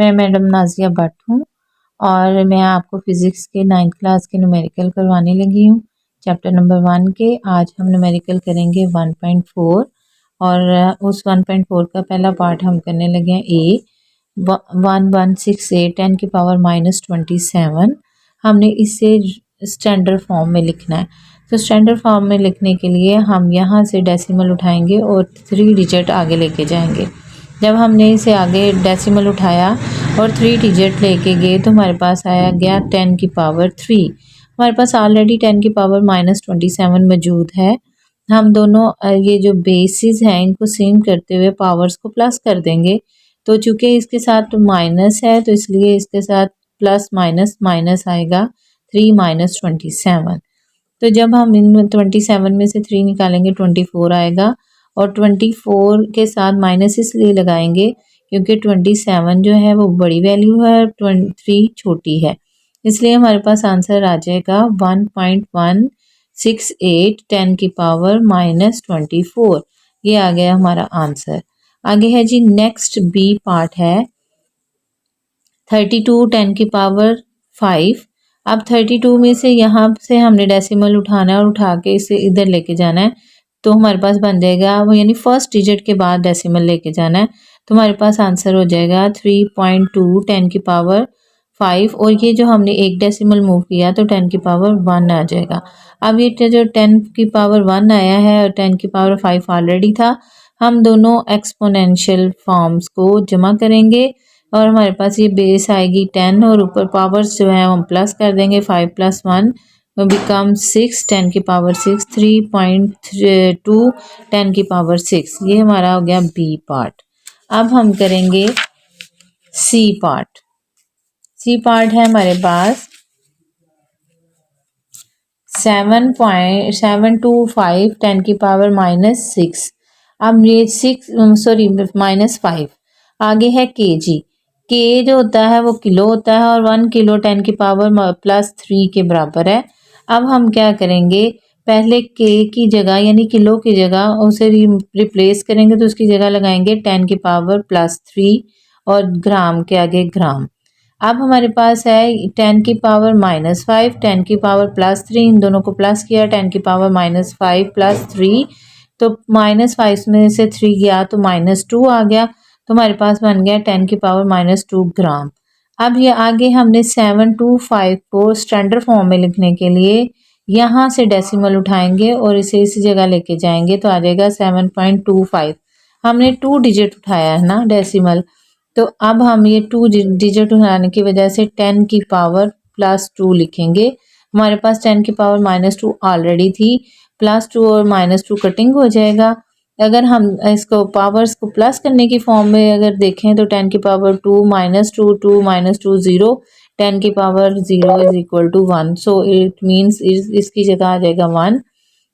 मैं मैडम नाज़िया भट्ट हूँ और मैं आपको फ़िज़िक्स के 9th क्लास के न्यूमेरिकल करवाने लगी हूँ। चैप्टर नंबर 1 के आज हम न्यूमेरिकल करेंगे 1.4 और उस 1.4 का पहला पार्ट हम करने लगे हैं ए 1168 10 की पावर -27। हमने इसे स्टैंडर्ड फॉर्म में लिखना है। तो स्टैंडर्ड फॉर्म में लिखने के लिए हम यहाँ से डेसिमल उठाएंगे और 3 डिजिट आगे लेके जाएंगे। जब हमने इसे आगे डेसिमल उठाया और 3 डिजिट लेके गए तो हमारे पास आया गया 10 की पावर 3। हमारे पास ऑलरेडी 10 की पावर -27 मौजूद है। हम दोनों ये जो बेसिस हैं इनको सेम करते हुए पावर्स को प्लस कर देंगे। तो चूँकि इसके साथ माइनस है तो इसलिए इसके साथ प्लस माइनस माइनस आएगा 3 - 27। तो जब हम इन 27 में से 3 निकालेंगे 24 आएगा और 24 के साथ माइनस इसलिए लगाएंगे क्योंकि 27 जो है वो बड़ी वैल्यू है और 3 छोटी है, इसलिए हमारे पास आंसर आ जाएगा 1.168 10 की पावर -24। ये आ गया हमारा आंसर। आगे है जी नेक्स्ट बी पार्ट है 32 10 की पावर 5। अब 32 में से यहाँ से हमने डेसिमल उठाना है और उठा के इसे इधर लेके जाना है। तो हमारे पास बन जाएगा वो यानी फर्स्ट डिजिट के बाद डेसिमल लेके जाना है। तो हमारे पास आंसर हो जाएगा 3.2 10 की पावर 5 और ये जो हमने एक डेसिमल मूव किया तो 10 की पावर 1 आ जाएगा। अब ये जो 10 की पावर 1 आया है और 10 की पावर 5 ऑलरेडी था, हम दोनों एक्सपोनेंशियल फॉर्म्स को जमा करेंगे और हमारे पास ये बेस आएगी 10 और ऊपर पावर्स जो है हम प्लस कर देंगे 5 + 1 बिकम 6 10 की पावर 6 3.2 10 की पावर 6। ये हमारा हो गया बी पार्ट। अब हम करेंगे सी पार्ट। सी पार्ट है हमारे पास 7.725 10 की पावर -6। अब ये -5 आगे है केजी। के जो होता है वो किलो होता है और 1 किलो 10 की पावर +3 के बराबर है। अब हम क्या करेंगे, पहले के की जगह यानी किलो की जगह उसे रिप्लेस करेंगे तो उसकी जगह लगाएंगे 10 की पावर +3 और ग्राम के आगे ग्राम। अब हमारे पास है 10 की पावर -5 10 की पावर +3, इन दोनों को प्लस किया 10 की पावर -5 + 3 तो -5 में से 3 गया तो -2 आ गया। तो हमारे पास बन गया 10 की पावर -2 ग्राम। अब ये आगे हमने 725 को स्टैंडर्ड फॉर्म में लिखने के लिए यहाँ से डेसिमल उठाएंगे और इसे इसी जगह लेके जाएंगे तो आ जाएगा 7.25। हमने 2 डिजिट उठाया है ना डेसिमल, तो अब हम ये 2 डिजिट उठाने की वजह से 10 की पावर +2 लिखेंगे। हमारे पास 10 की पावर -2 ऑलरेडी थी, +2 और -2 कटिंग हो जाएगा। अगर हम इसको पावर्स को प्लस करने की फॉर्म में अगर देखें तो 10 की पावर 2 -2 2 -2 0 10 की पावर 0 = 1। सो इट मीन्स इसकी जगह आ जाएगा 1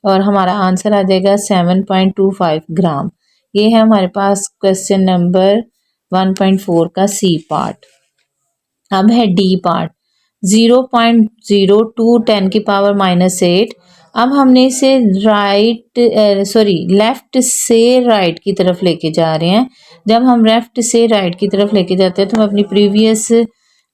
और हमारा आंसर आ जाएगा 7.25 ग्राम। ये है हमारे पास क्वेश्चन नंबर 1.4 का सी पार्ट। अब है डी पार्ट 0.02 10 की पावर -8। अब हमने इसे लेफ्ट से राइट की तरफ लेके जा रहे हैं। जब हम लेफ्ट से राइट की तरफ लेके जाते हैं तो मैं अपनी प्रीवियस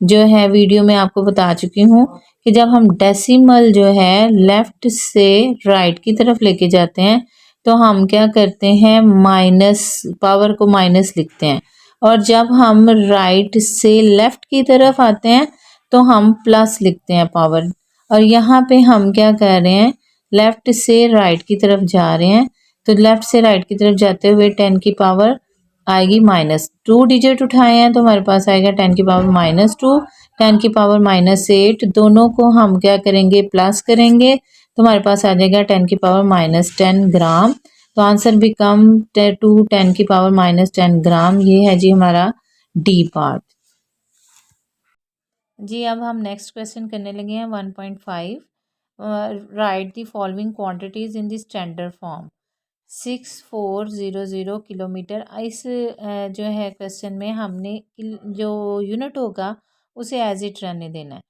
जो है वीडियो में आपको बता चुकी हूँ कि जब हम डेसिमल जो है लेफ्ट से राइट की तरफ लेके जाते हैं तो हम क्या करते हैं, माइनस पावर को माइनस लिखते हैं और जब हम राइट से लेफ्ट की तरफ आते हैं तो हम प्लस लिखते हैं पावर। और यहाँ पे हम क्या कर रहे हैं, लेफ्ट से राइट की तरफ जा रहे हैं तो लेफ्ट से राइट की तरफ जाते हुए 10 की पावर आएगी -2 डिजिट उठाए हैं तो हमारे पास आएगा 10 की पावर -2 10 की पावर -8। दोनों को हम क्या करेंगे, प्लस करेंगे तो हमारे पास आ जाएगा 10 की पावर -10 ग्राम। तो आंसर बिकम 2 10 की पावर -10 ग्राम। ये है जी हमारा डी पार्ट। जी अब हम नेक्स्ट क्वेश्चन करने लगे हैं 1.5। Right the following quantities in the standard form. 6400 kilometre. इस जो है क्वेश्चन में हमने जो यूनिट होगा उसे एज इट रहने देना है।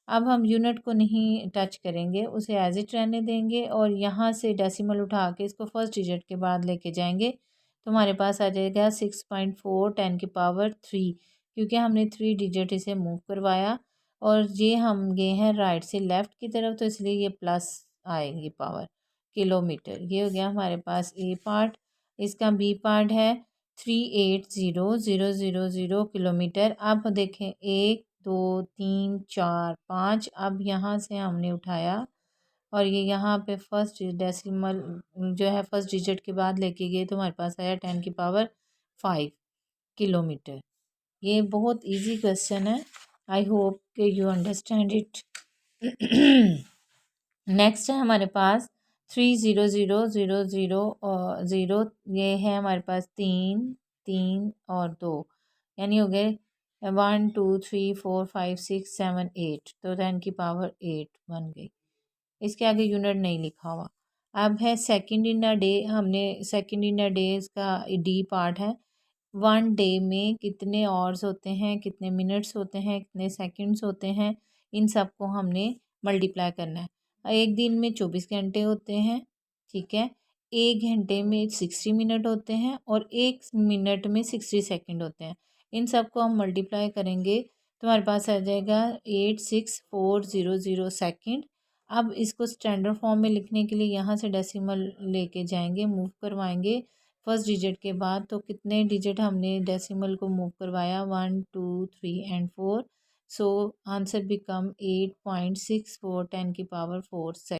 अब हम यूनिट को नहीं टच करेंगे, उसे एज इट रहने देंगे और यहाँ से डेसिमल उठा के इसको फर्स्ट डिजिट के बाद लेके जाएंगे तो हमारे पास आ जाएगा 6.4 10 की पावर 3। क्योंकि हमने 3 डिजिट इसे मूव करवाया और ये हम गए हैं राइट से लेफ़्ट की तरफ, तो इसलिए ये प्लस आएगी पावर किलोमीटर। ये हो गया हमारे पास ए पार्ट। इसका बी पार्ट है 380,000 किलोमीटर। अब देखें 1 2 3 4 5, अब यहाँ से हमने उठाया और ये यहाँ पे फर्स्ट डेसिमल जो है फर्स्ट डिजिट के बाद लेके गए, तो हमारे पास आया 10 की पावर 5 किलोमीटर। ये बहुत इजी क्वेश्चन है, आई होप कि यू अंडरस्टैंड इट। नेक्स्ट है हमारे पास 300,000 ये है हमारे पास 3 3 और 2, यानी हो गए 1 2 3 4 5 6 7 8, तो 10 की पावर 8 बन गई। इसके आगे यूनिट नहीं लिखा हुआ। अब है सेकंड इन अ डे, हमने सेकंड इन अ डे इसका डी पार्ट है। 1 डे में कितने आवर्स होते हैं, कितने मिनट्स होते हैं, कितने सेकंड्स होते हैं, इन सब को हमने मल्टीप्लाई करना है। एक दिन में 24 घंटे होते हैं, ठीक है। एक घंटे में 60 मिनट होते हैं और एक मिनट में 60 सेकंड होते हैं। इन सब को हम मल्टीप्लाई करेंगे तो हमारे पास आ जाएगा 86400 सेकंड। अब इसको स्टैंडर्ड फॉर्म में लिखने के लिए यहाँ से डेसिमल लेके जाएंगे, मूव करवाएंगे फर्स्ट डिजिट के बाद। तो कितने डिजिट हमने डेसिमल को मूव करवाया, 1 2 3 एंड 4। सो आंसर बिकम 8.64 10 की पावर 4 सेकंड।